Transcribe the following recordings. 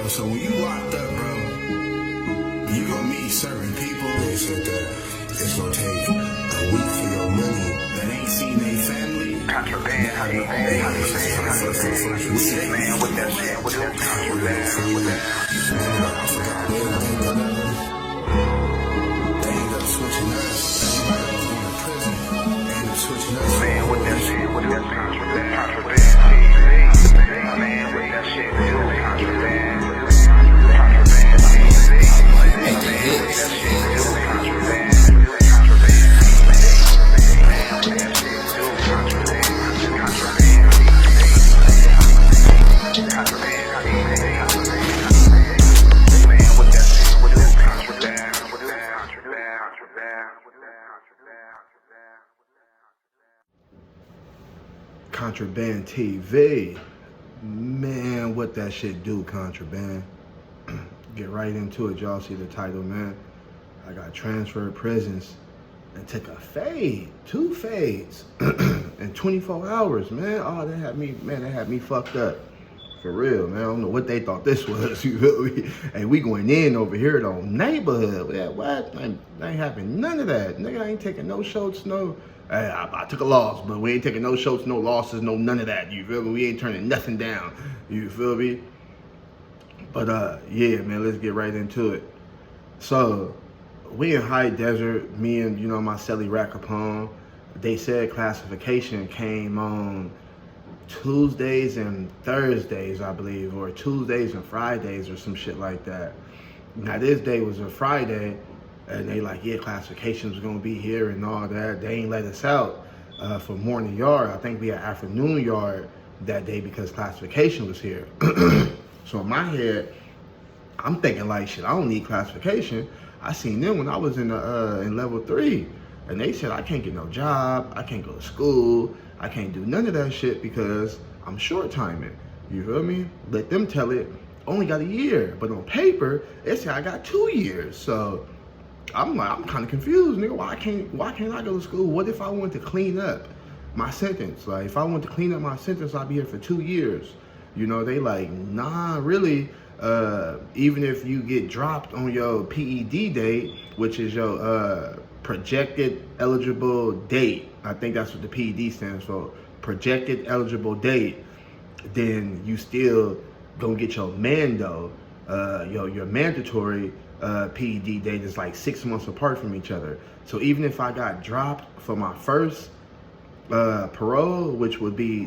So when you locked up, bro, you gonna meet certain people. They said that it's gonna take a week for your money that ain't seen their family. Contraband, how you say, man, with that shit, with that contraband, with that. I forgot they ended up switching us. Everybody was going to prison. They ended up switching us. Man, with that shit, with that contraband, man, with that shit, with that contraband, Ain't the hits. Contraband TV. Man, what that shit do, Contraband? Get right into it. Y'all see the title, man. I got transferred prisons and took a fade, 2 fades in 24 hours, man. Oh, that had me fucked up. For real, man. I don't know what they thought this was, you feel me? Hey, we going in over here though, neighborhood. Yeah, what? I ain't having none of that. Nigga, I ain't taking no shots, no. Hey, I took a loss, but we ain't taking no shots, no losses, no none of that, you feel me? We ain't turning nothing down, you feel me? But yeah, man, let's get right into it. So, we in High Desert, me and, my celly Rakapone. They said classification came on Tuesdays and Thursdays, I believe, or Tuesdays and Fridays or some shit like that. Now this day was a Friday, and they like, yeah, classification's gonna be here and all that. They ain't let us out for morning yard. I think we had afternoon yard that day because classification was here. So in my head, I'm thinking like, shit, I don't need classification. I seen them when I was in level 3, and they said I can't get no job, I can't go to school, I can't do none of that shit because I'm short timing. You feel me? Let them tell it, only got a year. But on paper, it said I got 2 years. So I'm kind of confused, nigga. Why can't I go to school? What if I want to clean up my sentence? Like, if I want to clean up my sentence, I'll be here for 2 years. They like, nah, really. Even if you get dropped on your PED date, which is your projected eligible date, I think that's what the PED stands for, projected eligible date, then you still gonna get your mando, your mandatory PED date is like 6 months apart from each other. So even if I got dropped for my first parole, which would be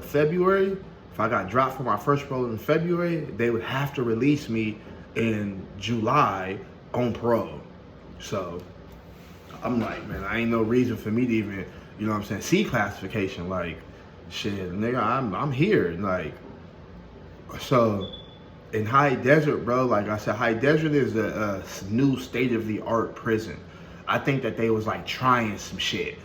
February, if I got dropped for my first parole in February, they would have to release me in July on parole. So I'm like, man, I ain't no reason for me to even, see classification. Like, shit, nigga, I'm here. Like, so in High Desert, bro, like I said, High Desert is a new state-of-the-art prison. I think that they was like trying some shit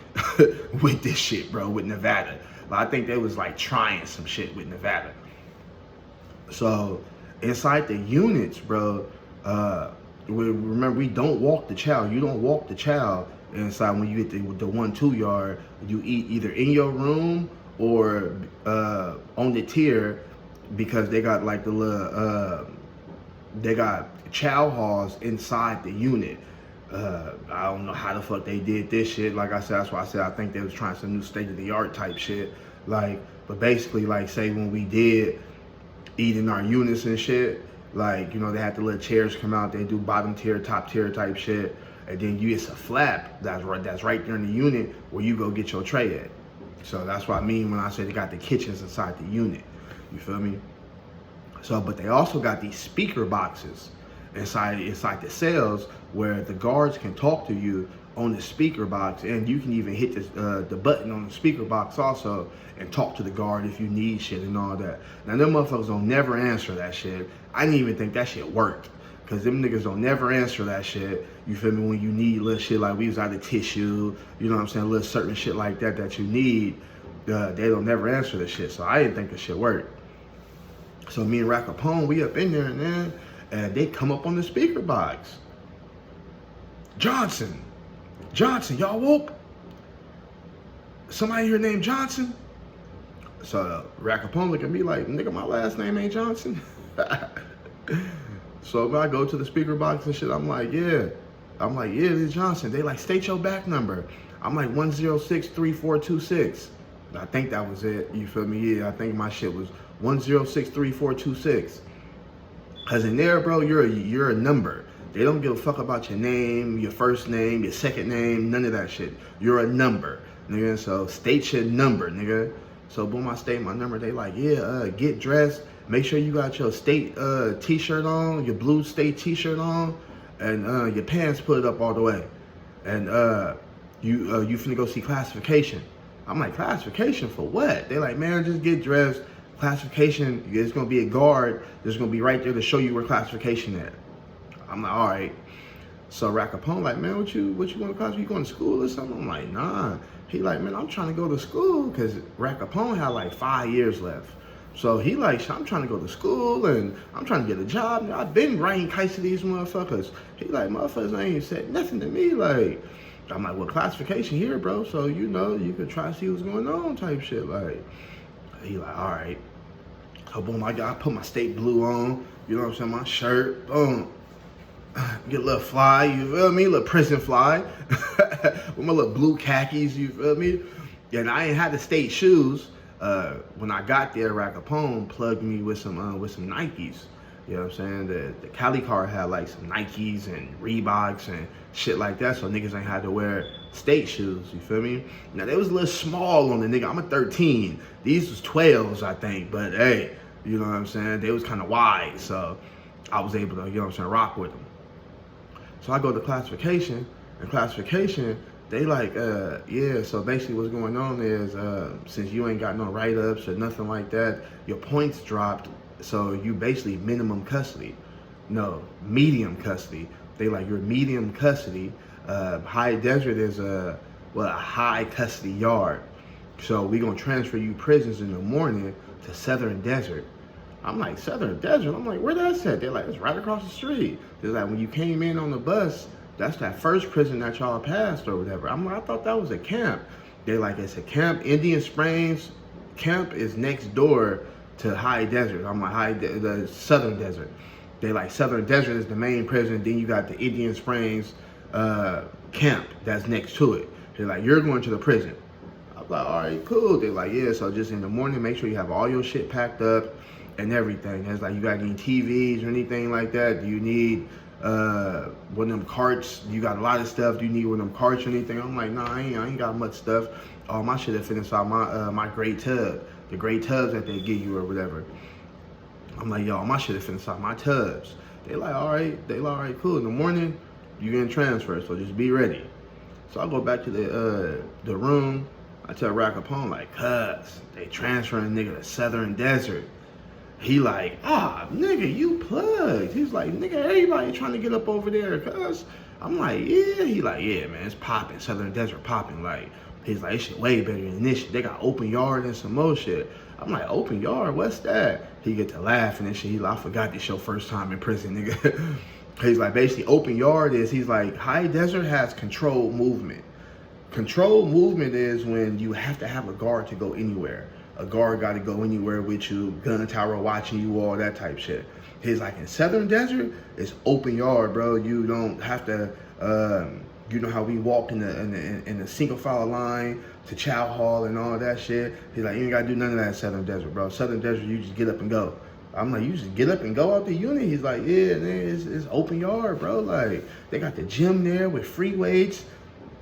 with this shit, bro, with Nevada. But I think they was like trying some shit with Nevada. So inside the units, bro, remember, we don't walk the chow. You don't walk the chow inside when you get the 1-2 yard. You eat either in your room or on the tier, because they got like the little, they got chow halls inside the unit. I don't know how the fuck they did this shit. Like I said, that's why I said I think they was trying some new state-of-the-art type shit. Like, but basically, like, say when we did eat in our units and shit, like, they had the little chairs come out, they do bottom tier, top tier type shit, and then it's a flap that's right there in the unit where you go get your tray at. So that's what I mean when I say they got the kitchens inside the unit. You feel me? So, but they also got these speaker boxes inside the cells where the guards can talk to you on the speaker box, and you can even hit the button on the speaker box also and talk to the guard if you need shit and all that. Now, them motherfuckers don't never answer that shit. I didn't even think that shit worked, because them niggas don't never answer that shit. You feel me? When you need little shit like we was out of tissue, you know what I'm saying? Little certain shit like that you need, they don't never answer the shit. So I didn't think the shit worked. So me and Rakapone, we up in there, and they come up on the speaker box. Johnson, y'all woke? Somebody here named Johnson? So Rakapone look at me like, nigga, my last name ain't Johnson. So I go to the speaker box and shit. I'm like, yeah, this is Johnson. They like, state your back number. I'm like 1063426. I think that was it. You feel me? Yeah, I think my shit was 1063426. Cause in there, bro, you're a number. They don't give a fuck about your name, your first name, your second name, none of that shit. You're a number, nigga. So state your number, nigga. So boom, I state my number. They like, yeah, get dressed. Make sure you got your state t-shirt on, your blue state t-shirt on, and your pants put up all the way. And you finna go see classification. I'm like, classification for what? They like, man, just get dressed. Classification, there's gonna be a guard that's gonna be right there to show you where classification at. I'm like, all right. So Rakapone like, man, what you going to class? You going to school or something? I'm like, nah. He like, man, I'm trying to go to school, because Rakapone had like 5 years left. So he like, I'm trying to go to school and I'm trying to get a job. I've been writing kites to these motherfuckers. He like, motherfuckers ain't said nothing to me. Like, I'm like, well, classification here, bro. So, you know, you could try to see what's going on type shit. Like, he like, all right. So boom, I put my state blue on. You know what I'm saying? My shirt, boom. Get a little fly, you feel me? A little prison fly. With my little blue khakis, you feel me? And I ain't had the state shoes. When I got there, Rakapone plugged me with some Nikes. You know what I'm saying? The Cali car had like some Nikes and Reeboks and shit like that, so niggas ain't had to wear state shoes, you feel me? Now, they was a little small on the nigga. I'm a 13. These was 12s, I think, but hey, you know what I'm saying? They was kind of wide, so I was able to, you know what I'm saying, rock with them. So I go to classification, and classification, they like, yeah, so basically what's going on is, since you ain't got no write-ups or nothing like that, your points dropped, so you basically minimum custody. No, medium custody. They like, you're medium custody. High Desert is a high custody yard. So we gonna transfer you prisons in the morning to Southern Desert. I'm like, Southern Desert? I'm like, where that's at? They're like, it's right across the street. They're like, when you came in on the bus, that's that first prison that y'all passed or whatever. I'm like, I thought that was a camp. They're like, it's a camp. Indian Springs camp is next door to High Desert. I'm like, the Southern Desert. They like, Southern Desert is the main prison. Then you got the Indian Springs camp that's next to it. They're like, you're going to the prison. I'm like, all right, cool. They're like, yeah, so just in the morning, make sure you have all your shit packed up and everything. It's like, you got any TVs or anything like that? Do you need one of them carts? You got a lot of stuff. Do you need one of them carts or anything? I'm like, nah, I ain't got much stuff. All my shit is fit inside my gray tub. The gray tubs that they give you or whatever. I'm like, yo, my shit is fit inside my tubs. They like, all right. They like, all right, cool. In the morning, you getting transferred, so just be ready. So I go back to the room. I tell Rakapone, like, cuz, they transferring nigga to Southern Desert. He like, nigga, you plugged. He's like, nigga, everybody trying to get up over there, cuz. I'm like, yeah. He like, yeah, man, it's popping. Southern Desert popping. Like, he's like, this shit way better than this shit. They got open yard and some more shit. I'm like, open yard? What's that? He get to laughing and shit. He like, I forgot this your first time in prison, nigga. He's like, basically, open yard is, he's like, High Desert has controlled movement. Controlled movement is when you have to have a guard to go anywhere. A guard got to go anywhere with you, gun tower watching you, all that type shit. He's like, in Southern Desert, it's open yard, bro. You don't have to, you know how we walk in the single file line to Chow Hall and all that shit. He's like, you ain't got to do none of that in Southern Desert, bro. Southern Desert, you just get up and go. I'm like, you just get up and go out the unit? He's like, yeah, man, it's open yard, bro. Like, they got the gym there with free weights.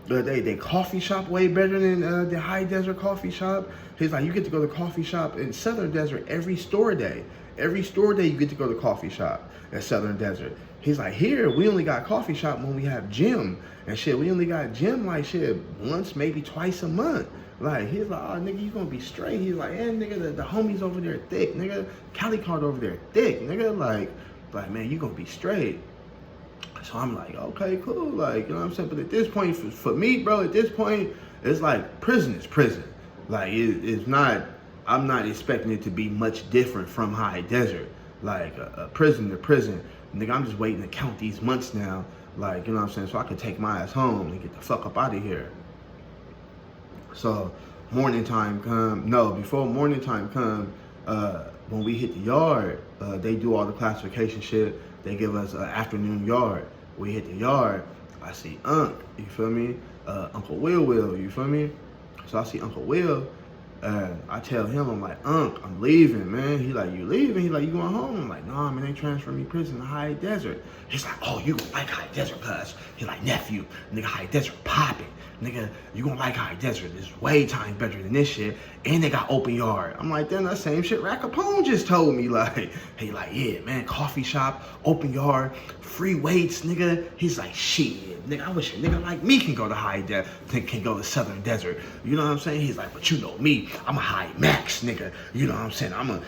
They coffee shop way better than the High Desert coffee shop. He's like, you get to go to coffee shop in Southern Desert every store day. Every store day you get to go to coffee shop at Southern Desert. He's like, here, we only got coffee shop when we have gym. And shit, we only got gym like shit once, maybe twice a month. Like, he's like, oh, nigga, you gonna be straight. He's like, nigga, the homies over there thick, nigga. Cali card over there thick, nigga. Like, man, you gonna be straight. So I'm like, okay, cool. Like, you know what I'm saying? But at this point, for me, bro, at this point, it's like prison is prison. Like, it's not, I'm not expecting it to be much different from High Desert. Like, a prison to prison. Nigga, I'm just waiting to count these months now. Like, you know what I'm saying? So I can take my ass home and get the fuck up out of here. So, morning time come. No, before morning time come, when we hit the yard, they do all the classification shit. They give us an afternoon yard. We hit the yard, I see Unc, you feel me? Uncle Will, you feel me? So I see Uncle Will, and I tell him, I'm like, Unc, I'm leaving, man. He like, you leaving? He like, you going home? I'm like, nah, man, they transferred me prison to High Desert. He's like, oh, you gonna like High Desert, cuz. He like, nephew, nigga, High Desert popping. Nigga, you gonna like High Desert. It's way times better than this shit. And they got open yard. I'm like, then that same shit Rat Capone just told me. Like, he like, yeah, man, coffee shop, open yard, free weights, nigga. He's like, shit, nigga, I wish a nigga like me can go to High Desert, can go to Southern Desert. You know what I'm saying? He's like, but you know me, I'm a High Max, nigga. You know what I'm saying? I'm a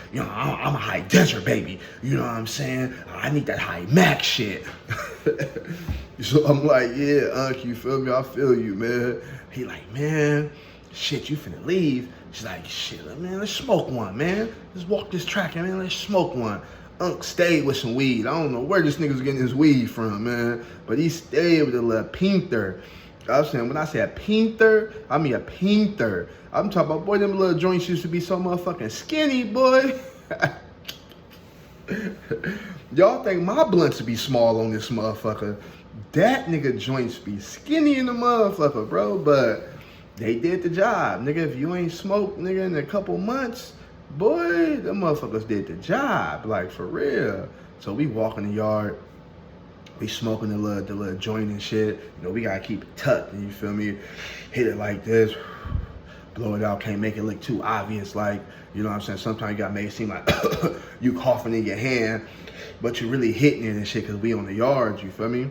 High Desert, baby. You know what I'm saying? I need that High Max shit. So I'm like, yeah, Unc, you feel me? I feel you, man. He like, man, shit, you finna leave. She's like, shit, man, let's smoke one, man. Let's walk this track, man, let's smoke one. Unc stayed with some weed. I don't know where this nigga's getting his weed from, man. But he stayed with a little pinter. I was saying, when I say a pinter, I mean a pinter. I'm talking about, boy, them little joints used to be so motherfucking skinny, boy. Y'all think my blunts would be small on this motherfucker. That nigga joints be skinny in the motherfucker, bro. But they did the job. Nigga, if you ain't smoked, nigga, in a couple months, boy, them motherfuckers did the job. Like, for real. So we walk in the yard. We smoking the little joint and shit. You know, we gotta keep it tucked, you feel me? Hit it like this. Blow it out, can't make it look too obvious, like, you know what I'm saying? Sometimes you gotta make it seem like you coughing in your hand, but you really hitting it and shit, cause we on the yard, you feel me?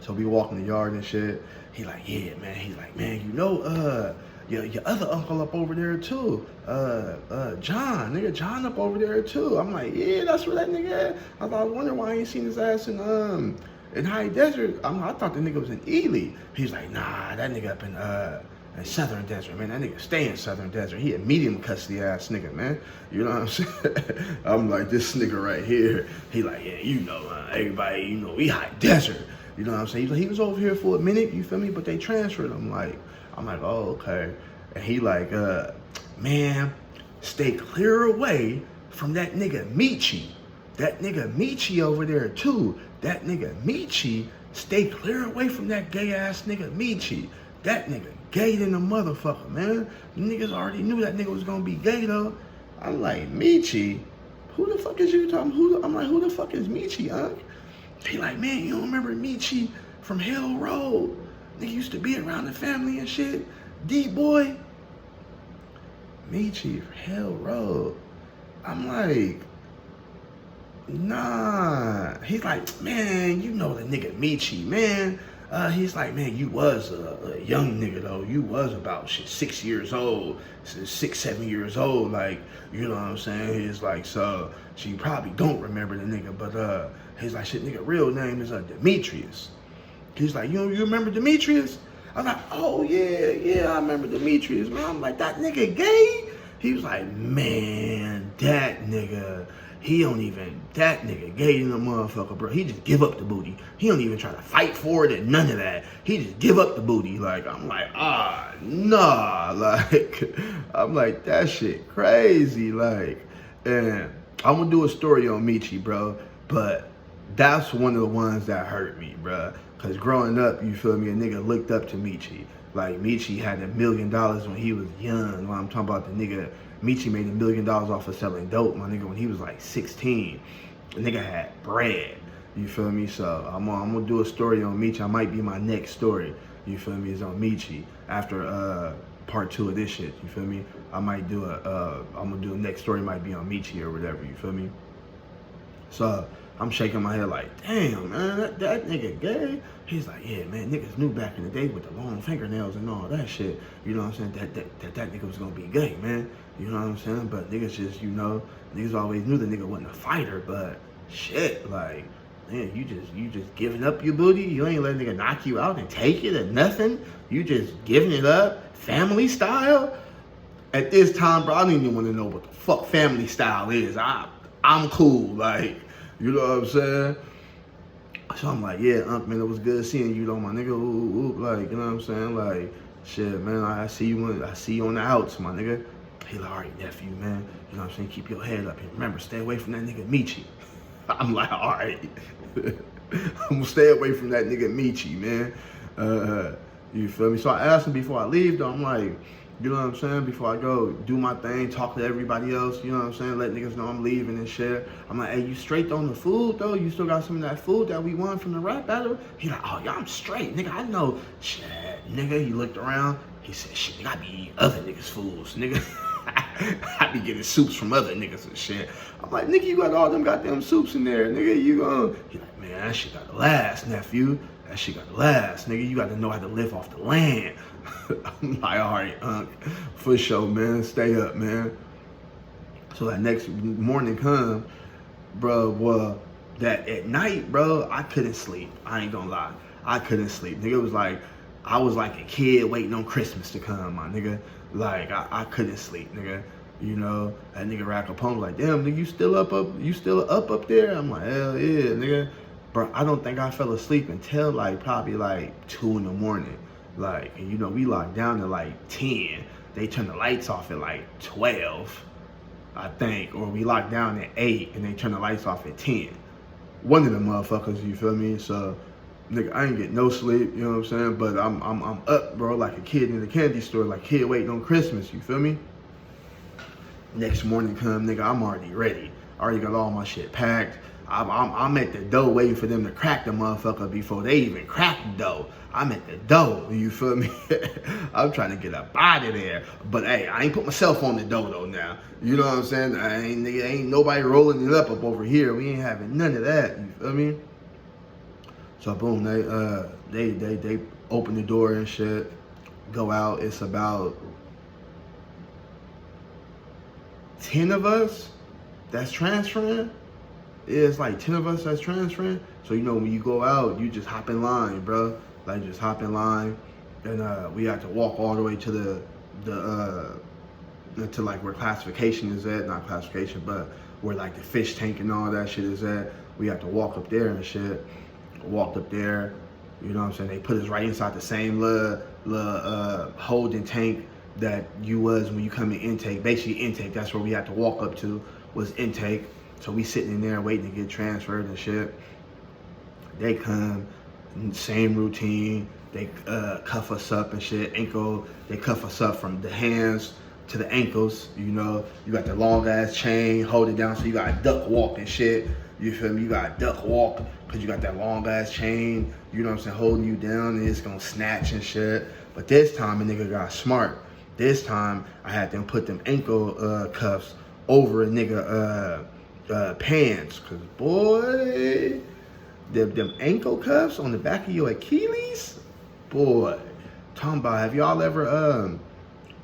So we walk in the yard and shit. He like, yeah, man. He's like, man, you know, your other uncle up over there too. John, nigga, John up over there too. I'm like, yeah, that's where that nigga at. I wonder why I ain't seen his ass in High Desert. I thought the nigga was in Ely. He's like, nah, that nigga up in Southern Desert, man. That nigga stay in Southern Desert. He a medium custody ass nigga, man. You know what I'm saying? I'm like, this nigga right here. He like, yeah, you know, everybody, you know, we High Desert. You know what I'm saying? He's like, he was over here for a minute, you feel me? But they transferred him. I'm like, oh, okay. And he like, man, stay clear away from that nigga Michi. That nigga Michi over there too. That nigga Michi, stay clear away from that gay ass nigga Michi. That nigga gay than a motherfucker, man. The niggas already knew that nigga was gonna be gay though. I'm like, Michi? Who the fuck is you talking? I'm like, who the fuck is Michi, Unc? He like, man, you don't remember Michi from Hill Road? Nigga used to be around the family and shit. D-boy. Michi from Hill Road. I'm like, nah. He's like, man, you know the nigga Michi, man. He's like, man, you was a young nigga though. You was about 6 years old, 6, 7 years old. Like, you know what I'm saying? He's like, so you probably don't remember the nigga, but he's like, shit, nigga, real name is Demetrius. He's like, you remember Demetrius? I'm like, oh yeah, I remember Demetrius, man. I'm like, that nigga gay? He was like, man, that nigga gay in the motherfucker, bro. He just give up the booty. He don't even try to fight for it and none of that. He just give up the booty. Like, I'm like, nah. Like, I'm like, that shit crazy. Like, and I'm gonna do a story on Michi, bro. But that's one of the ones that hurt me, bro. Cause growing up, you feel me, a nigga looked up to Michi. Like, Michi had $1 million when he was young. When I'm talking about the nigga, Michi made $1 million off of selling dope, my nigga, when he was like 16. The nigga had bread, you feel me? So I'm gonna do a story on Michi. I might be my next story, you feel me, is on Michi. After part 2 of this shit, you feel me? I might do I'm gonna do the next story might be on Michi or whatever, you feel me? So I'm shaking my head like, damn, man, that nigga gay? He's like, yeah, man, niggas knew back in the day with the long fingernails and all that shit, you know what I'm saying, that nigga was gonna be gay, man. You know what I'm saying? But niggas just, you know, niggas always knew the nigga wasn't a fighter, but shit, like, man, you just giving up your booty? You ain't letting nigga knock you out and take it or nothing? You just giving it up, family style? At this time, bro, I don't even want to know what the fuck family style is. I'm cool, like, you know what I'm saying? So I'm like, yeah, Unc, man, it was good seeing you though, my nigga. Ooh, like, you know what I'm saying? Like, shit, man, I see you on the outs, my nigga. He like, all right, nephew, man. You know what I'm saying? Keep your head up. And remember, stay away from that nigga Michi. I'm like, all right. I'm gonna stay away from that nigga Michi, man. You feel me? So I asked him before I leave, though. I'm like, you know what I'm saying? Before I go do my thing, talk to everybody else, you know what I'm saying? Let niggas know I'm leaving and shit. I'm like, hey, you straight on the food, though? You still got some of that food that we won from the rap battle? He like, oh, yeah, I'm straight, nigga. I know. Shit, nigga. He looked around. He said, shit, nigga, I be eating other niggas' foods, nigga. I be getting soups from other niggas and shit. I'm like, nigga, you got all them goddamn soups in there, nigga. You gonna... He like, man, that shit got to last, nephew. That shit got to last, nigga. You got to know how to live off the land. I'm like, all right, for sure, man. Stay up, man. So that next morning come, bro, well, that at night, bro, I couldn't sleep. I ain't gonna lie. I couldn't sleep. Nigga, it was like, I was like a kid waiting on Christmas to come, my nigga. Like, I couldn't sleep, nigga. You know, that nigga Rack Capone was like, damn, nigga, you still up there? I'm like, hell yeah, nigga. Bro, I don't think I fell asleep until like probably like 2 in the morning. Like, and you know, we locked down at like 10. They turned the lights off at like 12, I think. Or we locked down at 8 and they turned the lights off at 10. One of them motherfuckers, you feel me? So, nigga, I ain't get no sleep, you know what I'm saying? But I'm up, bro, like a kid in the candy store, like a kid waiting on Christmas, you feel me? Next morning come, nigga, I'm already ready. I already got all my shit packed. I'm at the door waiting for them to crack the motherfucker before they even crack the dough. I'm at the door, you feel me? I'm trying to get up out of there. But hey, I ain't put myself on the dough though now. You know what I'm saying? Ain't nobody rolling it up over here. We ain't having none of that, you feel me? So boom, they open the door and shit, go out. It's about 10 of us that's transferring. It's like 10 of us that's transferring. So, you know, when you go out, you just hop in line, bro. Like, just hop in line. And we have to walk all the way to to like where classification is at. Not classification, but where like the fish tank and all that shit is at. We have to walk up there and shit. Walked up there. You know what I'm saying? They put us right inside the same little holding tank that you was when you come in intake. Basically intake, that's where we had to walk up to, was intake. So we sitting in there waiting to get transferred and shit. They come, same routine. They cuff us up and shit. They cuff us up from the hands to the ankles. You know, you got the long ass chain, hold it down, so you got to duck walk and shit. You feel me? You got to duck walk because you got that long ass chain. You know what I'm saying? Holding you down and it's gonna snatch and shit. But this time a nigga got smart. This time I had them put them ankle cuffs over a nigga pants, cause boy, them ankle cuffs on the back of your Achilles, boy. Talking about, have y'all ever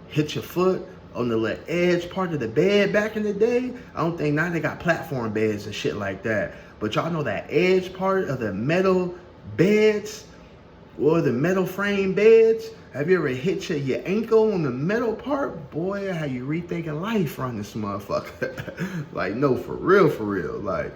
hit your foot on the little edge part of the bed back in the day? I don't think now they got platform beds and shit like that. But y'all know that edge part of the metal beds or the metal frame beds? Have you ever hit your ankle on the metal part? Boy, how you rethinking life around this motherfucker. Like, no, for real. Like,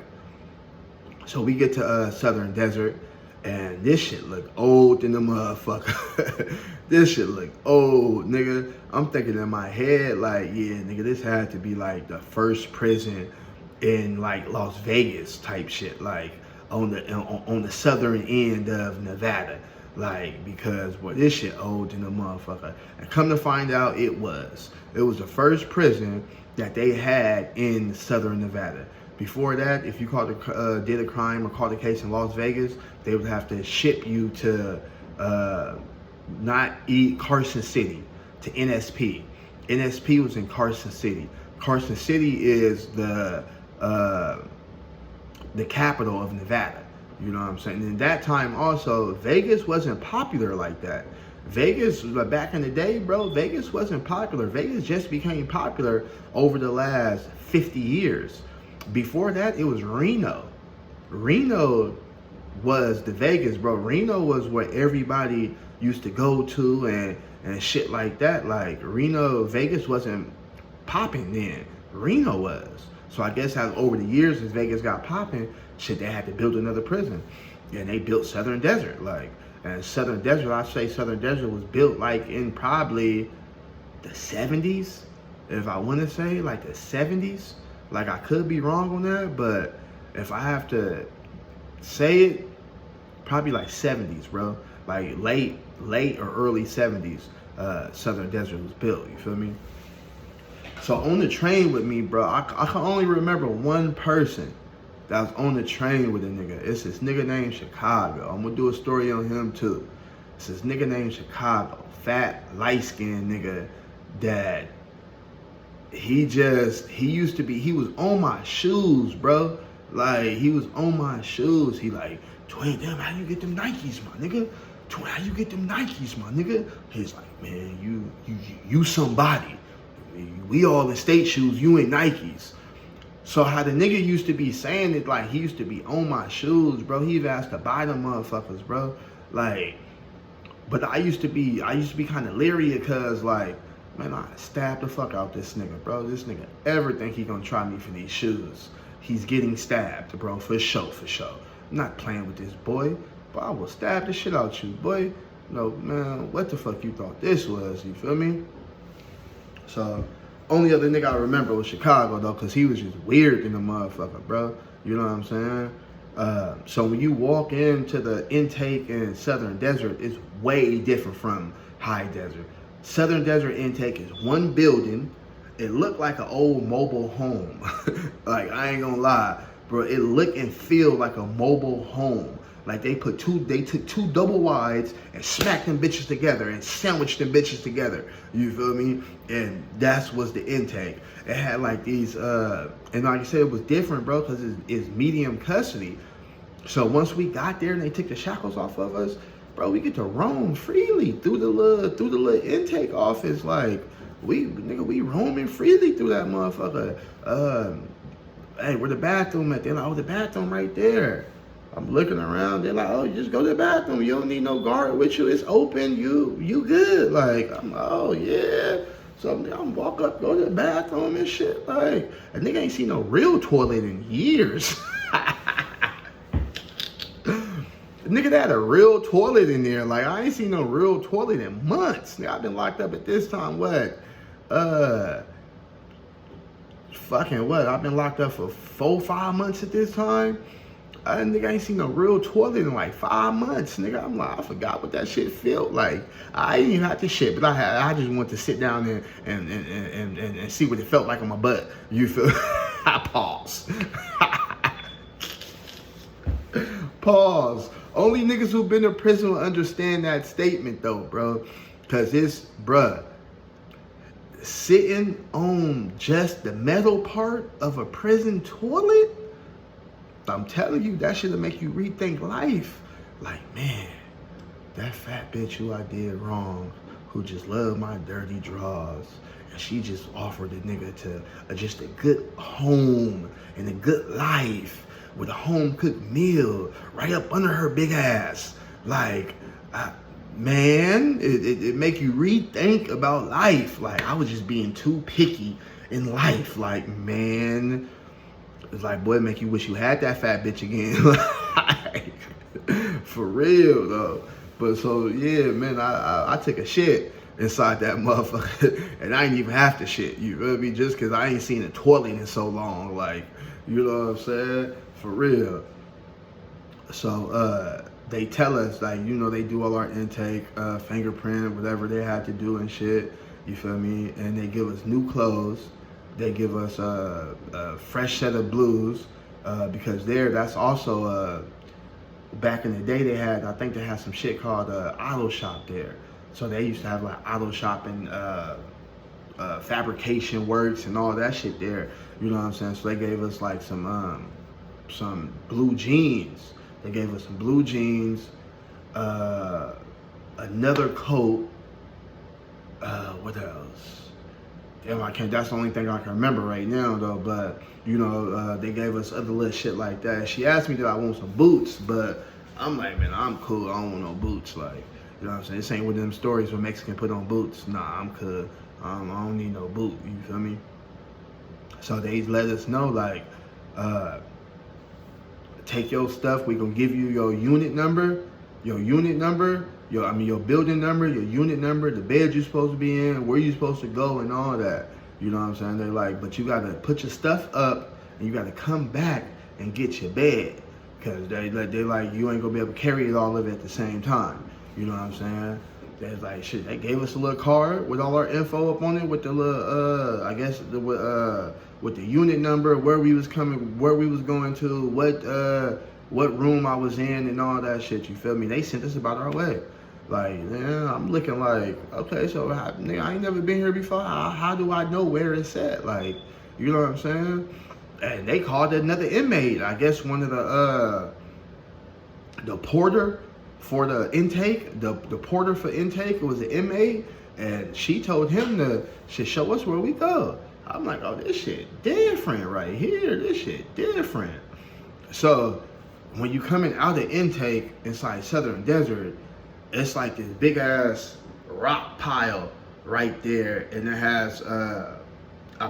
so we get to Southern Desert, and this shit look old in the motherfucker. This shit look old, nigga. I'm thinking in my head, like, yeah, nigga, this had to be like the first prison in like Las Vegas type shit, like on the southern end of Nevada. Like, because, boy, this shit old in the motherfucker. And come to find out, it was the first prison that they had in southern Nevada. Before that, if you did a crime or caught a case in Las Vegas, they would have to ship you to Carson City, to NSP. NSP was in Carson City. Carson City is the capital of Nevada. You know what I'm saying? And in that time also, Vegas wasn't popular like that. Vegas, back in the day, bro, Vegas wasn't popular. Vegas just became popular over the last 50 years. Before that, it was Reno. Reno was the Vegas, bro. Reno was where everybody used to go to and shit like that. Like, Vegas wasn't popping then. Reno was. So I guess how over the years as Vegas got popping, shit, they had to build another prison. And they built Southern Desert. Like, and Southern Desert, I say Southern Desert was built like in probably the 70s. if I want to say like the 70s, like I could be wrong on that, but if I have to say it, probably like 70s, bro. Like late or early 70s, Southern Desert was built, you feel me? So on the train with me, bro, I can only remember one person that was on the train with a nigga. It's this nigga named Chicago. I'm gonna do a story on him too. It's this nigga named Chicago, fat, light-skinned nigga that he was on my shoes, bro. Like, he was on my shoes. He like, Dwayne, damn, how you get them Nikes, my nigga? Dwayne, how you get them Nikes, my nigga? He's like, man, you somebody. We all in state shoes, you in Nikes. So how the nigga used to be saying it, like, he used to be on my shoes, bro. He even asked to buy them motherfuckers, bro. Like, but I used to be kind of leery because, like, man, I stabbed the fuck out this nigga, bro. This nigga ever think he gonna try me for these shoes. He's getting stabbed, bro, for sure. I'm not playing with this boy, but I will stab the shit out you, boy. No, man, what the fuck you thought this was, you feel me? So, only other nigga I remember was Chicago, though, because he was just weird in the motherfucker, bro. You know what I'm saying? So when you walk into the intake in Southern Desert, it's way different from High Desert. Southern Desert intake is one building. It looked like an old mobile home. Like, I ain't gonna lie, bro. It looked and feel like a mobile home. Like, they took two double wides and smacked them bitches together and sandwiched them bitches together. You feel me? And that's was the intake. It had like these, and like I said, it was different, bro, because it's medium custody. So once we got there and they took the shackles off of us, bro, we get to roam freely through the little intake office. Like, we roaming freely through that motherfucker. Hey, where the bathroom at? They're like, oh, the bathroom right there. I'm looking around. They're like, oh, you just go to the bathroom. You don't need no guard with you. It's open. You good. Like, I'm like, oh, yeah. So I'm walk up, go to the bathroom and shit. Like, a nigga ain't seen no real toilet in years. Nigga, that had a real toilet in there. Like, I ain't seen no real toilet in months. Nigga, I've been locked up at this time, what? I've been locked up for 4-5 months at this time. Nigga, I ain't seen no real toilet in like 5 months. Nigga, I'm like, I forgot what that shit felt like. I didn't even have to shit, but I just wanted to sit down there and see what it felt like on my butt. You feel? I pause. Pause. Only niggas who've been to prison will understand that statement though, bro. Cause it's, bruh, sitting on just the metal part of a prison toilet, I'm telling you, that shit'll make you rethink life. Like, man, that fat bitch who I did wrong, who just loved my dirty drawers, and she just offered a nigga to just a good home and a good life with a home-cooked meal right up under her big ass. Like, man, it make you rethink about life. Like, I was just being too picky in life. Like, man, it's like, boy, make you wish you had that fat bitch again. Like, for real, though. But so, yeah, man, I took a shit inside that motherfucker, and I didn't even have to shit, you feel me? Just because I ain't seen a toilet in so long. Like, you know what I'm saying? For real. So, they tell us, like, you know, they do all our intake, fingerprint, whatever they have to do and shit, you feel me? And they give us new clothes. They give us a fresh set of blues, because that's also, back in the day I think they had some shit called auto shop there. So they used to have like auto shopping, fabrication works and all that shit there. You know what I'm saying? So they gave us like some blue jeans. They gave us some blue jeans, another coat. What else? Damn, that's the only thing I can remember right now though. But you know, they gave us other little shit like that. She asked me that I want some boots, but I'm like, man, I'm cool. I don't want no boots. Like, you know what I'm saying? This ain't one of them stories where Mexican put on boots. Nah, I'm cool. I don't need no boot. You feel me? So they let us know, like, take your stuff. We gonna give you your unit number, your building number, your unit number, the bed you're supposed to be in, where you're supposed to go, and all that. You know what I'm saying? They're like, but you gotta put your stuff up and you gotta come back and get your bed. Cause they like, you ain't gonna be able to carry it all of it at the same time. You know what I'm saying? They're like, shit, they gave us a little card with all our info up on it with the little, I guess, with the unit number, where we was coming, where we was going to, what room I was in and all that shit, you feel me? They sent us about our way. Like, man, I'm looking like, okay, so nigga, I ain't never been here before. How do I know where it's at? Like, you know what I'm saying? And they called another inmate. I guess one of the porter for the intake, the porter for intake was an inmate, and she told him to show us where we go. I'm like, oh, this shit different right here. This shit different. So when you coming out of intake inside Southern Desert, it's like this big ass rock pile right there, and it has, I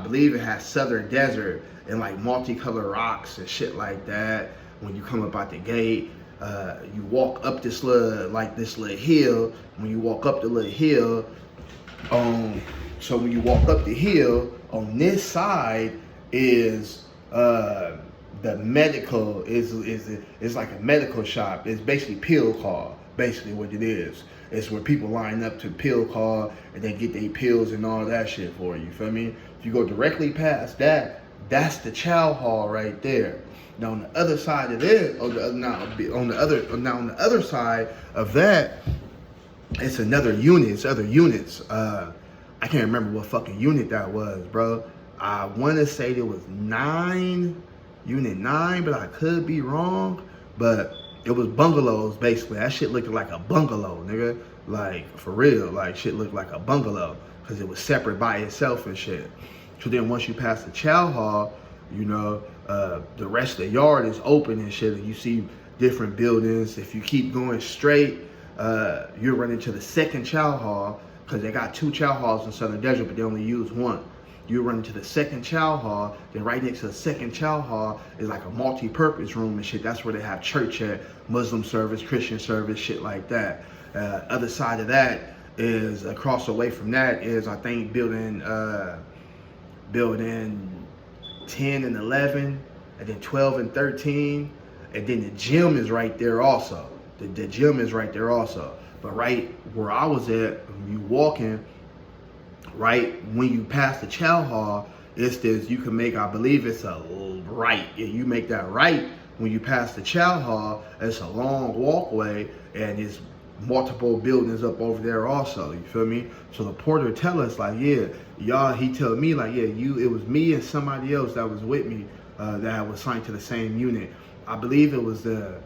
believe it has Southern Desert and like multicolored rocks and shit like that. When you come up out the gate, you walk up this little hill. When you walk up the little hill, so when you walk up the hill, on this side is the medical is like a medical shop. It's basically pill call. Basically what it is. It's where people line up to pill call and they get their pills and all that shit for you. Feel me? If you go directly past that, that's the chow hall right there. Now on the other side of it, on the other side of that, it's another unit. It's other units. I can't remember what fucking unit that was, bro. I want to say there was unit 9, but I could be wrong. But it was bungalows, basically. That shit looked like a bungalow, nigga. Like, for real. Like, shit looked like a bungalow. Because it was separate by itself and shit. So then once you pass the chow hall, you know, the rest of the yard is open and shit. And you see different buildings. If you keep going straight, you'll run into the second chow hall. Because they got 2 chow halls in Southern Desert, but they only use 1. You run into the second chow hall, then right next to the second chow hall is like a multi-purpose room and shit. That's where they have church at, Muslim service, Christian service, shit like that. Other side of that is, across away from that is, I think, building 10 and 11, and then 12 and 13, and then the gym is right there also. The gym is right there also. But right where I was at, when you walking, right when you pass the chow hall, it's this, you can make, I believe it's a right. Yeah, you make that right when you pass the chow hall. It's a long walkway and it's multiple buildings up over there also, you feel me? So the porter tell us like, yeah, y'all, he tell me like, yeah, it was me and somebody else that was with me that was assigned to the same unit. I believe it was the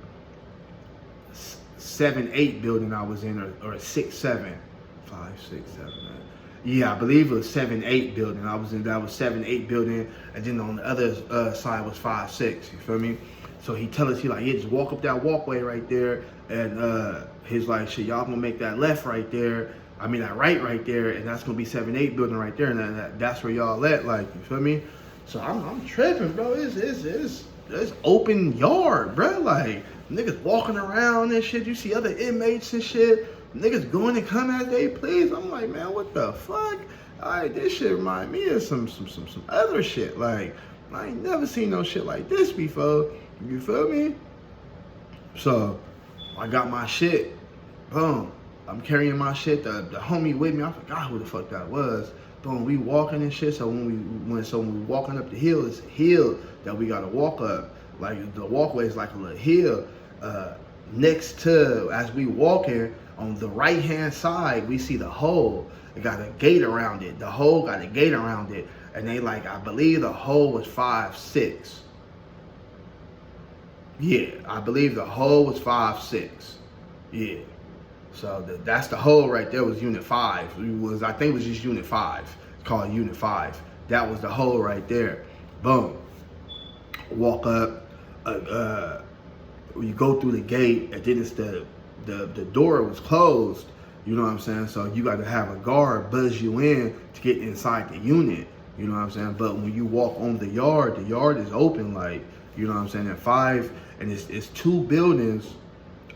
7-8 building I was in, or 6-7, 5, 6, 7, 8. Yeah, I believe it was 7-8 building. I was in, that was 7-8 building, and then on the other side was 5-6. You feel me? So he tell us, he like, yeah, just walk up that walkway right there, and he's like, shit, y'all gonna make that left right there. I mean that right there, and that's gonna be 7-8 building right there, and that's where y'all at, like, you feel me? So I'm tripping, bro. It's open yard, bro. Like, niggas walking around and shit. You see other inmates and shit. Niggas going and come as they please. I'm like, man, what the fuck? Alright, this shit remind me of some other shit. Like, I ain't never seen no shit like this before. You feel me? So, I got my shit. Boom. I'm carrying my shit. The homie with me, I forgot who the fuck that was. Boom, we walking and shit. So when we walking up the hill, it's a hill that we gotta walk up. Like, the walkway is like a little hill. Next to, as we walking, on the right hand side, we see the hole. It got a gate around it. The hole got a gate around it. And they like, I believe the hole was 5'6". Yeah, I believe the hole was 5'6". Yeah. So that's the hole right there, was Unit 5. I think it was just Unit 5. It's called Unit 5. That was the hole right there. Boom. Walk up. You go through the gate, and then it's the door was closed. You know what I'm saying? So you got to have a guard buzz you in to get inside the unit. You know what I'm saying? But when you walk on the yard is open, like, you know what I'm saying? At 5, and it's 2 buildings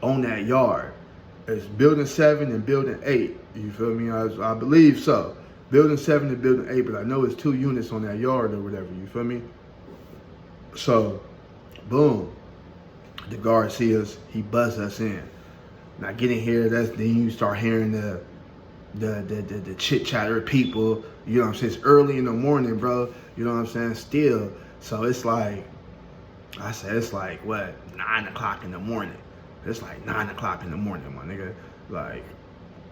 on that yard. It's building 7 and building 8. You feel me? I believe so. building 7 to building 8, but I know it's 2 units on that yard or whatever, you feel me? So, boom, the guard see us, he buzz us in. Now getting here, then you start hearing the chit chatter of people, you know what I'm saying? It's early in the morning, bro, you know what I'm saying? Still, so it's like, I said, it's like, what, 9 o'clock in the morning. It's like 9 o'clock in the morning, my nigga. Like,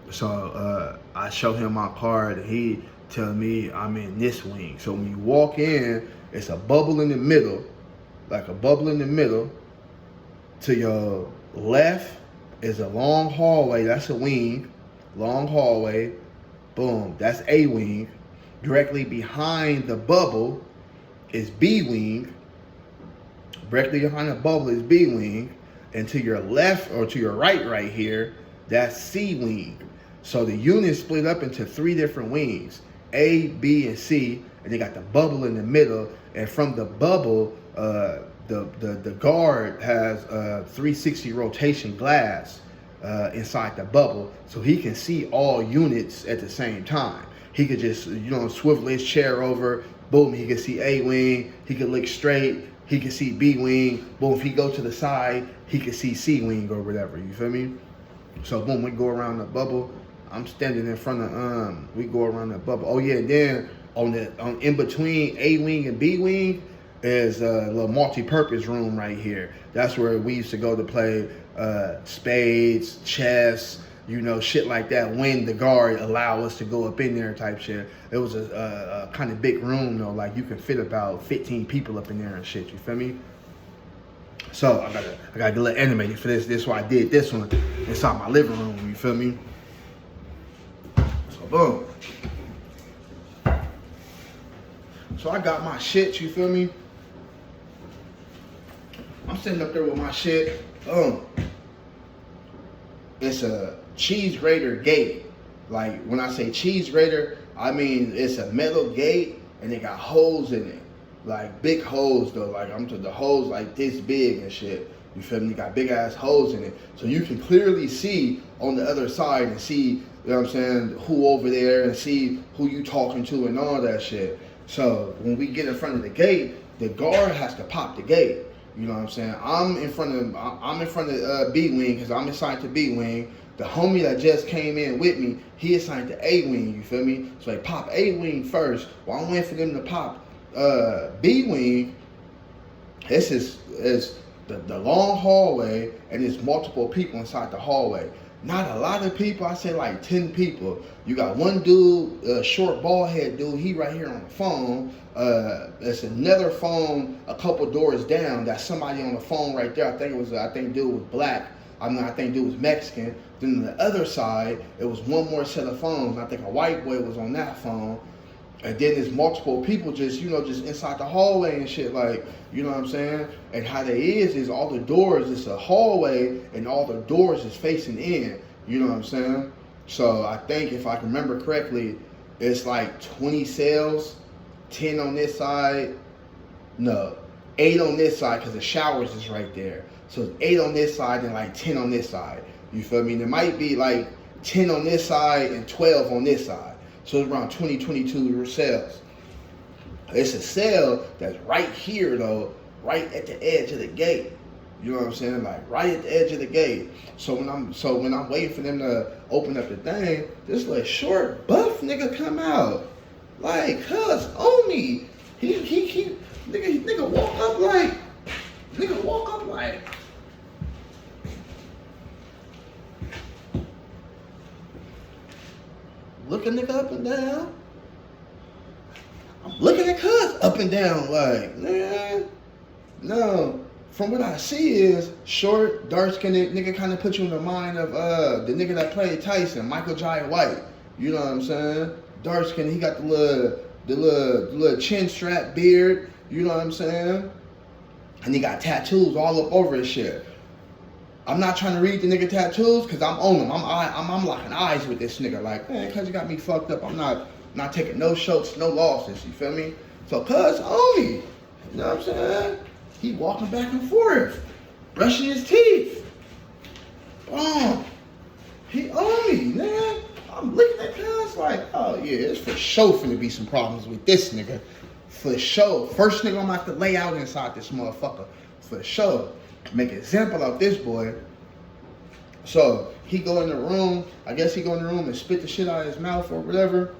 so I show him my card, and he tell me I'm in this wing. So when you walk in, it's a bubble in the middle, like a bubble in the middle. To your left is a long hallway, that's a wing, long hallway. Boom, that's A wing. Directly behind the bubble is B wing. Directly behind the bubble is B wing. And to your left or to your right here, that's C wing. So the unit split up into 3 different wings, A, B, and C, and they got the bubble in the middle. And from the bubble, the guard has 360 rotation glass inside the bubble, so he can see all units at the same time. He could just, swivel his chair over, boom, he can see A wing, he can look straight, he can see B wing, boom, if he go to the side, he can see C wing or whatever, you feel me? So boom, we go around the bubble. I'm standing in front of, we go around the bubble. Oh yeah, then in between A wing and B wing is a little multi-purpose room right here. That's where we used to go to play spades, chess, shit like that, when the guard allow us to go up in there type shit. It was a kind of big room though, like you can fit about 15 people up in there and shit, you feel me? So I gotta get a little animated for this. This is why I did this one inside my living room, you feel me? So boom. So I got my shit, you feel me? I'm sitting up there with my shit. It's a cheese grater gate. Like when I say cheese grater, I mean it's a metal gate and it got holes in it. Like big holes though, like I'm to the holes like this big and shit. You feel me? Got big ass holes in it. So you can clearly see on the other side and see, you know what I'm saying, who over there and see who you talking to and all that shit. So when we get in front of the gate, the guard has to pop the gate. You know what I'm saying? I'm in front of B wing because I'm assigned to B wing. The homie that just came in with me, he assigned to A wing. You feel me? So they pop A wing first. While I'm waiting for them to pop B wing, this is the long hallway, and there's multiple people inside the hallway. Not a lot of people. I say like 10 people. You got one dude, a short bald head dude. He right here on the phone. There's another phone a couple doors down. That's somebody on the phone right there. I think dude was black. I think dude was Mexican. Then on the other side, it was one more set of phones. I think a white boy was on that phone. And then there's multiple people just inside the hallway and shit, like, you know what I'm saying? And how they is all the doors, it's a hallway, and all the doors is facing in, you know what I'm saying? So I think if I can remember correctly, it's like 20 cells, 10 on this side, no, 8 on this side, because the showers is right there. So it's 8 on this side and like 10 on this side, you feel me? And it might be like 10 on this side and 12 on this side. So it's around 22 cells. It's a cell that's right here though, right at the edge of the gate. You know what I'm saying? Like right at the edge of the gate. So when I'm waiting for them to open up the thing, this little short buff nigga come out. Like, cuz on me. Nigga walk up like looking nigga up and down. I'm looking at cuz up and down like, man, no. From what I see is short, dark-skinned nigga kind of put you in the mind of the nigga that played Tyson, Michael Jai White. You know what I'm saying? Dark-skinned, he got the little chin strap beard. You know what I'm saying? And he got tattoos all up over his shit. I'm not trying to read the nigga tattoos because I'm on him. I'm locking eyes with this nigga. Like, man, cuz you got me fucked up. I'm not taking no shots, no losses. You feel me? So cuz on me. You know what I'm saying? He walking back and forth, brushing his teeth. Boom. He on me, man. I'm looking at cuz like, oh yeah, it's for sure finna be some problems with this nigga. For sure. First nigga I'm gonna have to lay out inside this motherfucker. For sure. Make an example of this boy. So he go in the room. I guess he go in the room and spit the shit out of his mouth or whatever.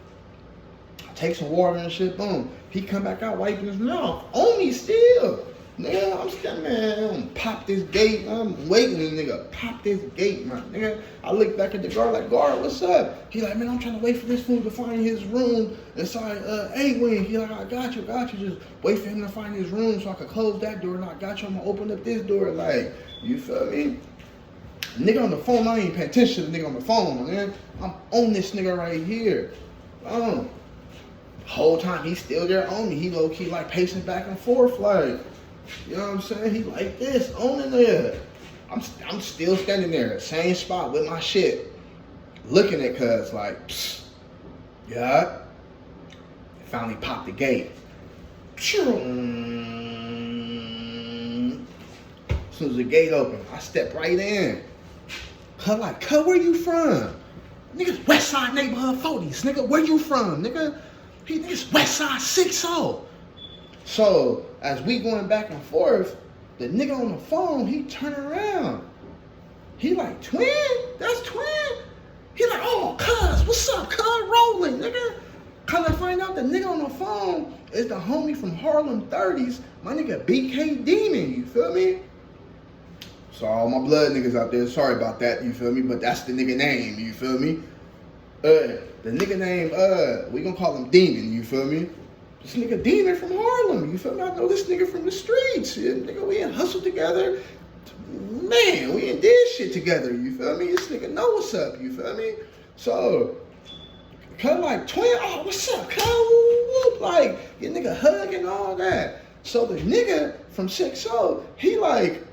Take some water and shit. Boom. He come back out wiping his mouth. On me still. Nigga, I'm still, man, pop this gate. I'm waiting, nigga. Pop this gate, man. Nigga, I look back at the guard like, guard, what's up? He like, man, I'm trying to wait for this fool to find his room inside A-Wing. He like, I got you. Just wait for him to find his room so I can close that door and I got you. I'm gonna open up this door. Like, you feel me? Nigga on the phone, I ain't paying attention to the nigga on the phone, man. I'm on this nigga right here. Whole time he's still there on me. He low-key like pacing back and forth like, you know what I'm saying? He like this, on in there. I'm still standing there, same spot with my shit, looking at cuz like, psst, yeah. Finally popped the gate. As soon as the gate opened, I stepped right in. Cuz like, cuz, where you from? Niggas West Side Neighborhood 40s, nigga, where you from, nigga? He niggas West Side 6-0. So, as we going back and forth, the nigga on the phone, he turn around. He like, twin? That's twin? He like, oh, cuz, what's up, cuz? Rolling, nigga. Cuz I find out the nigga on the phone is the homie from Harlem 30s, my nigga BK Demon, you feel me? So all my blood niggas out there, sorry about that, you feel me? But that's the nigga name, you feel me? The nigga name, we gonna call him Demon, you feel me? This nigga Demon from Harlem, you feel me? I know this nigga from the streets. Yeah, nigga, we ain't hustled together. Man, we ain't did shit together, you feel me? This nigga know what's up, you feel me? So, cuz like, twin, oh, what's up, cuz? Like, your nigga hug and all that. So the nigga from 6-0, he like,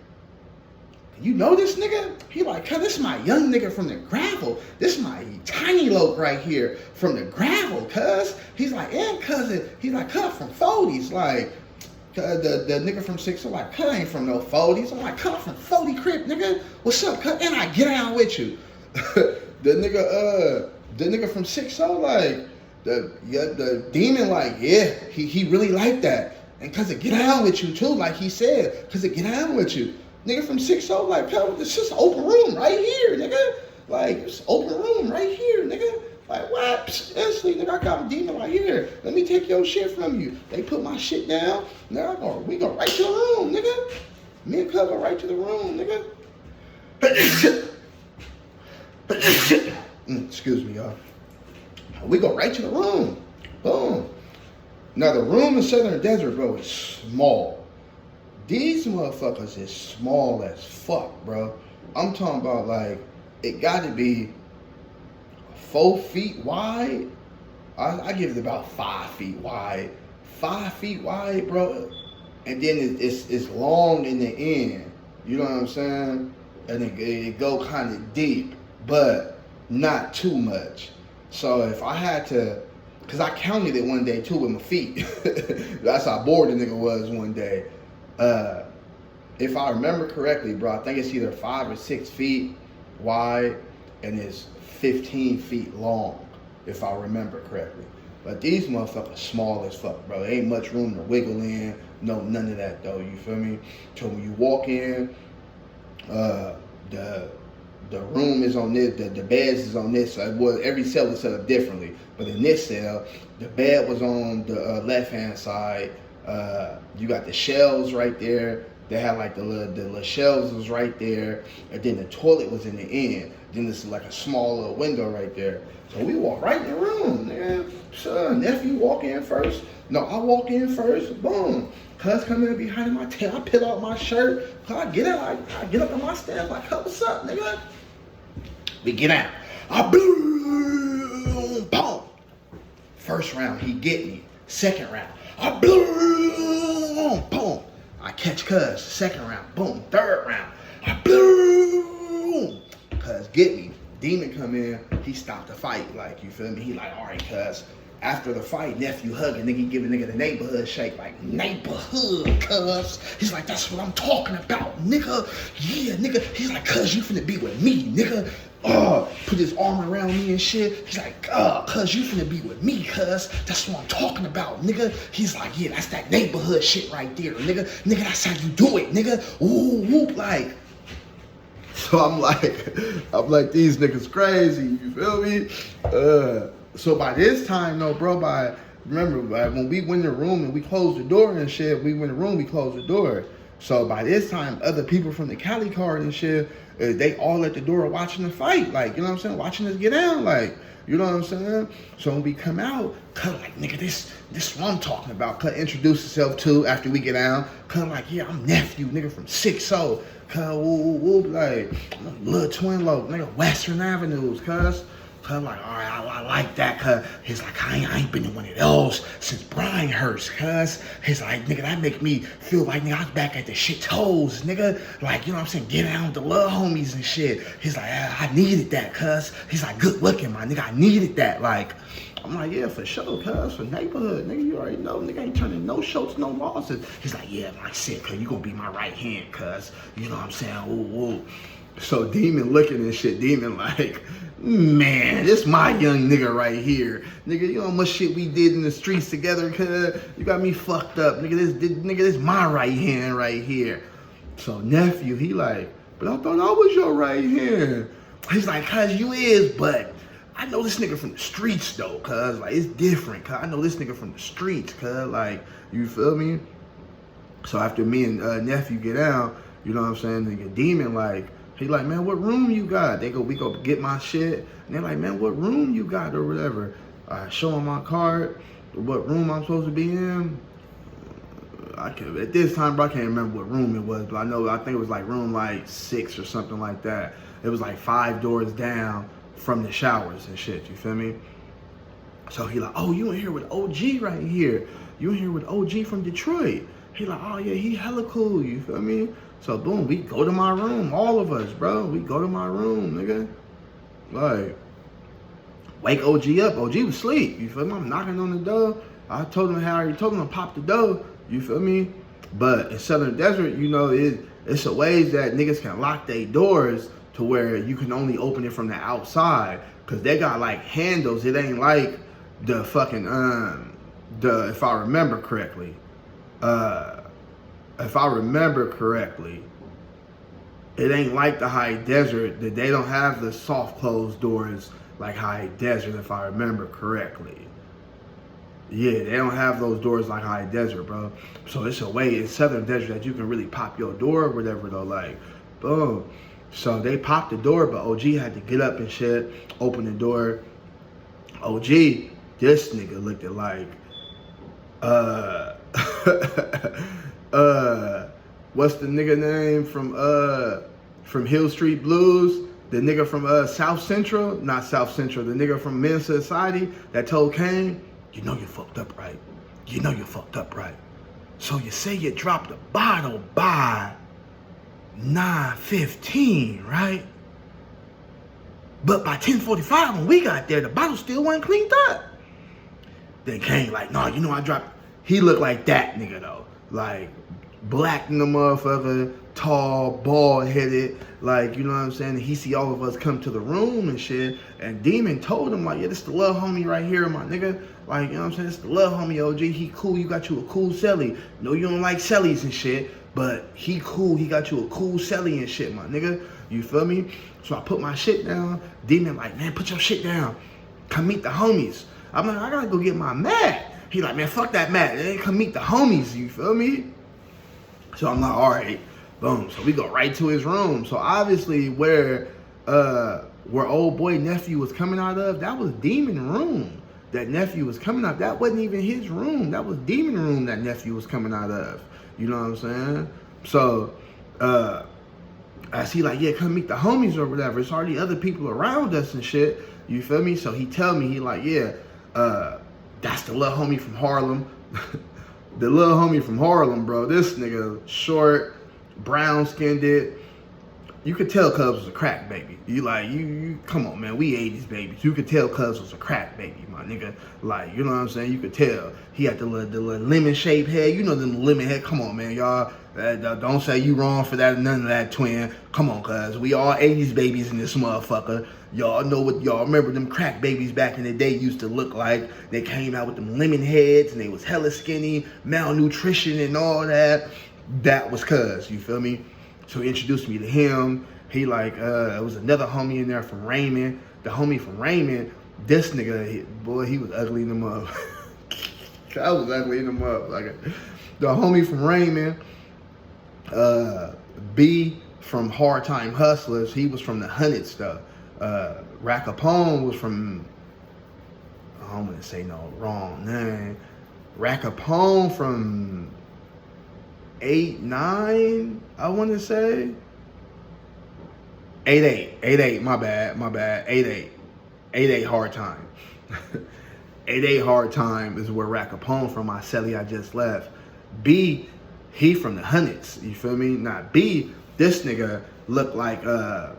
you know this nigga? He like, cuz, this is my young nigga from the gravel. This is my tiny loc right here from the gravel, cuz. He's like, and cousin, he's like, cuz, from 40s. Like, the nigga from 6-0, like, cuz, ain't from no 40s. I'm like, cuz, from 40 Crip, nigga. What's up, cuz? And I get down with you. the nigga from 6-0, like, the Demon, like, yeah, he really like that. And cuz, it get down with you too, like he said, cuz, it get down with you. Nigga from 6-0, like, this is an open room right here, nigga. Like, it's open room right here, nigga. Like, what? Instantly, nigga, I got a Demon right here. Let me take your shit from you. They put my shit down. Now we go right to the room, nigga. Me and Cub go right to the room, nigga. Excuse me, y'all. We go right to the room. Boom. Now, the room in Southern Desert, bro, is small. These motherfuckers is small as fuck, bro. I'm talking about, like, it got to be 4 feet wide. I give it about 5 feet wide. 5 feet wide, bro. And then it's long in the end. You know what I'm saying? And it go kind of deep, but not too much. So if I had to, because I counted it one day, too, with my feet. That's how bored the nigga was one day. If I remember correctly, bro, I think it's either 5 or 6 feet wide and it's 15 feet long, if I remember correctly. But these motherfuckers small as fuck, bro. There ain't much room to wiggle in. No, none of that, though. You feel me? So when you walk in, the room is on this, the beds is on this side. Well, every cell is set up differently. But in this cell, the bed was on the left-hand side. You got the shelves right there. They had like the little shelves was right there. And then the toilet was in the end. Then there's like a small little window right there. So we walk right in the room, man. Son, nephew walk in first. No, I walk in first. Boom. Cuz come in behind my tail. I peel out my shirt. I get out. I get up in my stand like, what's up, nigga? We get out. I boom, boom. First round, he get me. Second round, I boom, boom. I catch Cuz. Second round, boom. Third round, I boom. Cuz get me. Demon come in, he stopped the fight. Like, you feel me? He like, all right, Cuz. After the fight, nephew hugging, nigga, he give a nigga the neighborhood shake, like, neighborhood, Cuz. He's like, that's what I'm talking about, nigga. Yeah, nigga. He's like, Cuz, you finna be with me, nigga. put his arm around me and shit. He's like, cuz you finna be with me, cuz. That's what I'm talking about, nigga. He's like, yeah, that's that neighborhood shit right there, nigga. Nigga, that's how you do it, nigga. Ooh, whoop, like. So I'm like, these niggas crazy, you feel me? So by this time, though, bro, remember, when we went in the room and we closed the door and shit, we went in the room, we closed the door. So by this time, other people from the Cali card and shit, they all at the door watching the fight, like, you know what I'm saying? Watching us get down, like, you know what I'm saying? So when we come out, Cut like, nigga, this what I'm talking about. Cut introduce himself to after we get down. Cut like, yeah, I'm nephew, nigga, from 6-0. Cut, woo, like, little twin low, nigga, Western Avenues, cuz. Cuz like, all right, I like that, cuz. He's like, I ain't been in one of those since Bryanhurst, cuz. He's like, nigga, that make me feel like, nigga, I was back at the shit toes, nigga. Like, you know what I'm saying? Get down with the little homies and shit. He's like, I needed that, cuz. He's like, good looking, my nigga, I needed that. Like, I'm like, yeah, for sure, cuz, for neighborhood, nigga, you already know, nigga ain't turning no shows, no losses. He's like, yeah, like I said, cuz, you gonna be my right hand, cuz. You know what I'm saying? Ooh. So Demon looking and shit, Demon like, man, this my young nigga right here. Nigga, you know how much shit we did in the streets together, cuz. You got me fucked up. Nigga, this my right hand right here. So nephew, he like, but I thought I was your right hand. He's like, cuz you is, but I know this nigga from the streets though, cuz. Like, it's different, cuz. I know this nigga from the streets, cuz. Like, you feel me? So after me and nephew get out, you know what I'm saying? Nigga, Demon like, he like, man, what room you got? We go get my shit. And they're like, man, what room you got or whatever? I show them my card, what room I'm supposed to be in. At this time, bro, I can't remember what room it was, but I think it was like room like 6 or something like that. It was like 5 doors down from the showers and shit, you feel me? So he like, oh, you in here with OG right here. You in here with OG from Detroit. He like, oh yeah, he hella cool, you feel me? So boom, we go to my room, all of us, bro. We go to my room, nigga. Like, wake OG up. OG was asleep, you feel me? I'm knocking on the door. I told him to pop the door, you feel me? But in Southern Desert, you know, it's a ways that niggas can lock their doors to where you can only open it from the outside. Cause they got like handles. It ain't like the fucking, if I remember correctly, it ain't like the High Desert, that they don't have the soft closed doors like High Desert, if I remember correctly. Yeah, they don't have those doors like High Desert, bro. So it's a way in Southern Desert that you can really pop your door or whatever, though, like, boom. So they popped the door, but OG had to get up and shit, open the door. OG, this nigga looked at like, what's the nigga name from Hill Street Blues? The nigga from South Central, not South Central, the nigga from Men's Society that told Kane, you know you fucked up, right? You know you fucked up, right? So you say you dropped the bottle by 9:15, right? But by 10:45 when we got there, the bottle still wasn't cleaned up. Then Kane like, nah, you know I dropped. He looked like that nigga though. Like, black in the motherfucker, tall, bald-headed, like, you know what I'm saying? And he see all of us come to the room and shit, and Demon told him, like, yeah, this the little homie right here, my nigga. Like, you know what I'm saying? This the little homie, OG. He cool. You got you a cool celly. No, you don't like cellies and shit, but he cool. He got you a cool celly and shit, my nigga. You feel me? So I put my shit down. Demon like, man, put your shit down. Come meet the homies. I'm like, I gotta go get my mat. He like, man, fuck that mat. Come meet the homies, you feel me? So I'm like, all right, boom. So we go right to his room. So obviously where old boy nephew was coming out of, that was Demon room. That nephew was coming out. That wasn't even his room. That was Demon room that nephew was coming out of. You know what I'm saying? So as he like, yeah, come meet the homies or whatever. It's already other people around us and shit. You feel me? So he tell me, he like, yeah, that's the little homie from Harlem. The little homie from Harlem, bro. This nigga, short, brown-skinned it. you could tell Cuz was a crack baby. You come on, man. We 80s babies. You could tell Cuz was a crack baby, my nigga. Like, you know what I'm saying? You could tell. He had the little lemon shaped head. You know them lemon head. Come on, man, y'all. Don't say you wrong for that. None of that, twin. Come on, Cuz. We all 80s babies in this motherfucker. Y'all know what y'all remember them crack babies back in the day used to look like. They came out with them lemon heads and they was hella skinny, malnutrition and all that. That was Cuz, you feel me? So he introduced me to him. He like, it was another homie in there from Raymond. The homie from Raymond, this nigga, boy, he was ugly in them up. I was ugly in them up. Like, the homie from Raymond, B from Hard Time Hustlers, he was from the 100 stuff. Rack Capone was from, I don't want to say no wrong name. Rack Capone from 8-9, I want to say. 8-8, my bad. 8-8 Hard Time. 8-8 Hard Time is where Rack Capone from my celly I just left. B, he from the 100s, you feel me? Not B, this nigga looked like the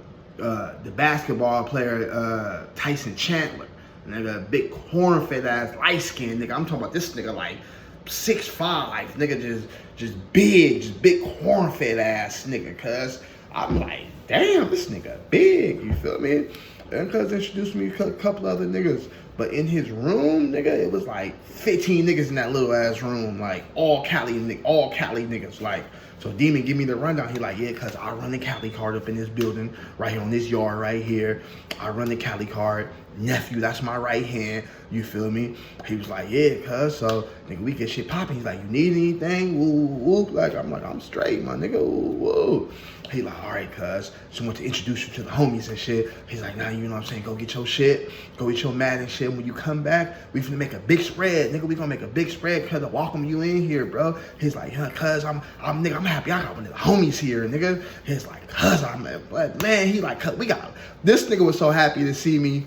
basketball player Tyson Chandler. Nigga, big corn-fed ass, light-skinned nigga. I'm talking about this nigga like 6'5", nigga, just big corn-fed ass nigga. Cuz I'm like, damn, this nigga big. You feel me? And Cuz introduced me to a couple other niggas. But in his room, nigga, it was like 15 niggas in that little ass room, like all Cali niggas. Like, so Demon give me the rundown. He like, yeah, Cuz I run the Cali card up in this building, right here on this yard right here. I run the Cali card. Nephew, that's my right hand. You feel me? He was like, yeah, Cuz, so nigga, we get shit popping. He's like, you need anything? Woo, woo. Like, I'm like, I'm straight, my nigga. Woo, woo. He like, all right, Cuz. So I want to introduce you to the homies and shit. He's like, nah, you know what I'm saying? Go get your shit. Go get your mat and shit. When you come back, we finna make a big spread, nigga. We gonna make a big spread, Cuz, to welcome you in here, bro. He's like, yeah, Cuz, I'm happy I got one of the homies here, nigga. He's like, Cuz, but man, he like, Cuz, this nigga was so happy to see me.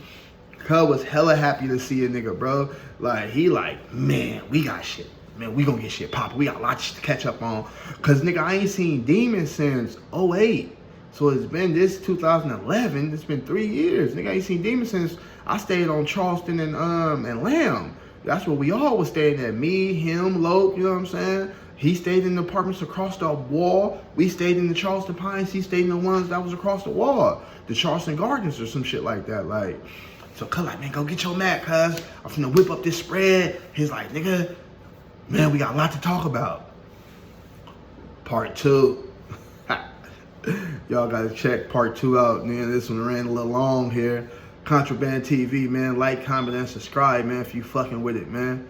Cuz was hella happy to see a nigga, bro. Like, he like, man, we got shit. Man, we gonna get shit poppin'. We got lots to catch up on. Cause nigga, I ain't seen Demon since 08. So it's been this 2011. It's been 3 years. Nigga, I ain't seen Demon since I stayed on Charleston and Lamb. That's where we all was staying at. Me, him, Loke, you know what I'm saying? He stayed in the apartments across the wall. We stayed in the Charleston Pines. He stayed in the ones that was across the wall. The Charleston Gardens or some shit like that. Like, so Cuz like, man, go get your mat, Cuz. I'm finna whip up this spread. He's like, nigga, man, we got a lot to talk about. Part 2. Y'all gotta check part 2 out, man. This one ran a little long here. Contraband TV, man. Like, comment, and subscribe, man, if you fucking with it, man.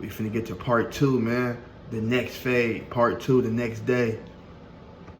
We finna get to part 2, man. The next fade. Part 2 the next day.